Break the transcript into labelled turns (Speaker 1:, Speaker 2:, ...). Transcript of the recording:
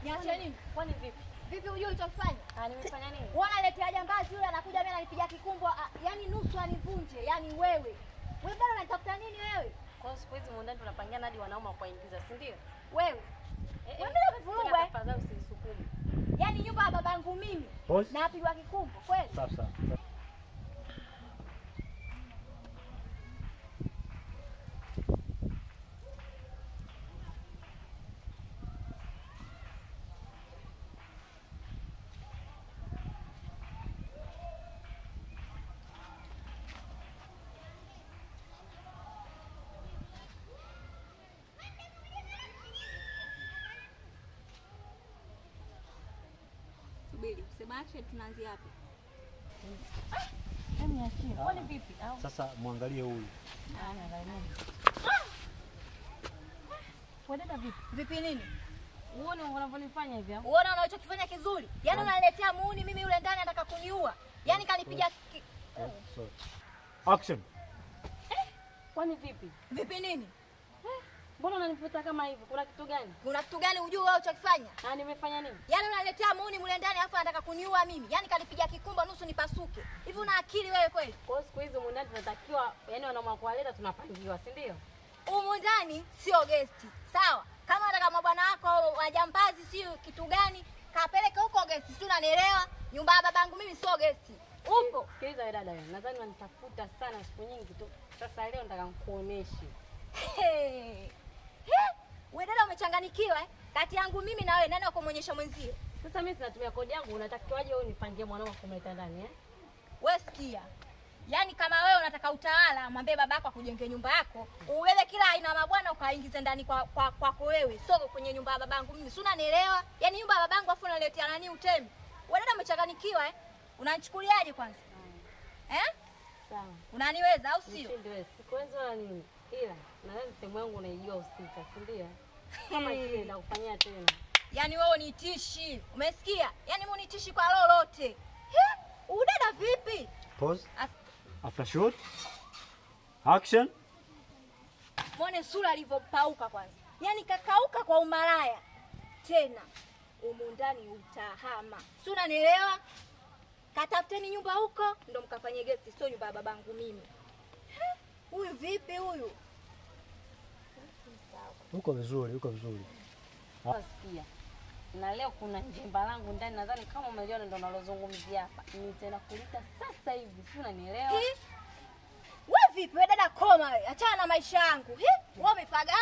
Speaker 1: Niache nini?
Speaker 2: Kwani vipi?
Speaker 1: Vipi unajua ulichofanya?
Speaker 2: Nimefanya nini?
Speaker 1: Wanaletea jambazi yule anakuja mimi ananipiga kikumbo, yani nusu anivunje. Yani wewe bado unatafuta nini wewe?
Speaker 2: Kwa siku hizi mwandani tunapangiana hadi wanaume kuingiza, si ndio?
Speaker 1: Wewe. Wewe umevurugwa.
Speaker 2: Tafadhali usinisukume.
Speaker 1: Yani nyumba ya babangu mimi na apigwa kikumbo, kweli?
Speaker 3: Sawa.
Speaker 1: Sema action tunaanzia wapi?
Speaker 2: Niachie. Kwani vipi?
Speaker 3: Sasa muangalie huyu.
Speaker 2: Wadada vipi?
Speaker 1: Vipi nini?
Speaker 2: Uone unavyonifanya hivi hapo.
Speaker 1: Uone unachokifanya kizuri. Yaani unaniletea muuni mimi yule ndani anataka kuniua. Yaani kanipiga
Speaker 3: Sorry. Action.
Speaker 2: Kwani vipi?
Speaker 1: Vipi nini?
Speaker 2: Mbona unanifuta kama hivi? Kuna kitu gani?
Speaker 1: Kuna kitu gani unajua wewe unachokifanya?
Speaker 2: Nimefanya nini?
Speaker 1: Yaani unaniletea muuni mule ndani afu anataka kuniua mimi. Yaani kanipiga kikumba nusu nipasuke. Hivi una akili wewe kweli?
Speaker 2: Kwa siku hizi mwandani tunatakiwa, yani wanaume kuwaleta tunapangiwa, si ndio?
Speaker 1: Humu ndani sio guest. Sawa? Kama unataka mabwana wako wajambazi sio kitu gani? Kapeleke huko guest. Si unanielewa? Nyumba ya babangu mimi sio guest. Upo.
Speaker 2: Sikiliza wewe dada wewe. Nadhani unanitafuta sana siku nyingi tu. Sasa leo nataka nikuoneshe.
Speaker 1: Wewe dada umechanganikiwa kati yangu mimi na wewe nani wakumonyesha mwenzio?
Speaker 2: Sasa mimi sinatumia kodi yangu, unatakiwaje wewe unipangie mwanao kumleta ndani
Speaker 1: Wewe sikia. Yaani kama wewe unataka utawala, mwambie babako akujenge nyumba yako, ubebe kila aina mabwana ukaingize ndani kwako wewe. Sio kwenye nyumba ya babangu mimi. Si unanielewa? Yaani nyumba ya babangu afu unaletea nani utemi? Wewe dada umechanganikiwa Unanichukuliaje kwanza?
Speaker 2: Sawa.
Speaker 1: Unaniweza au sio?
Speaker 2: Ndio, sikuweza wala nini. Ila nadhani sehemu yangu unaijua usika, si ndio? Kama kile nakufanyia tena.
Speaker 1: Yaani wewe unitishi. Umesikia? Yaani unitishi kwa lolote. Udada vipi?
Speaker 3: Pause. After shoot. Action.
Speaker 1: Muone sura alivyopauka kwanza. Yaani kakauka kwa umalaya. Tena humu ndani utahama. Si unanielewa? Katafuteni nyumba huko ndo mkafanye guest, sio nyumba ya babangu mimi. Huyu vipi huyu?
Speaker 3: Uko vizuri.
Speaker 2: Sikia. Na leo kuna njemba langu ndani, nadhani kama umeliona ndo nalozungumzia hapa. Nitaenda kulita sasa hivi, si unanielewa?
Speaker 1: Wewe vipi? Wewe dada koma wewe. Achana na maisha yangu. Wewe umepaga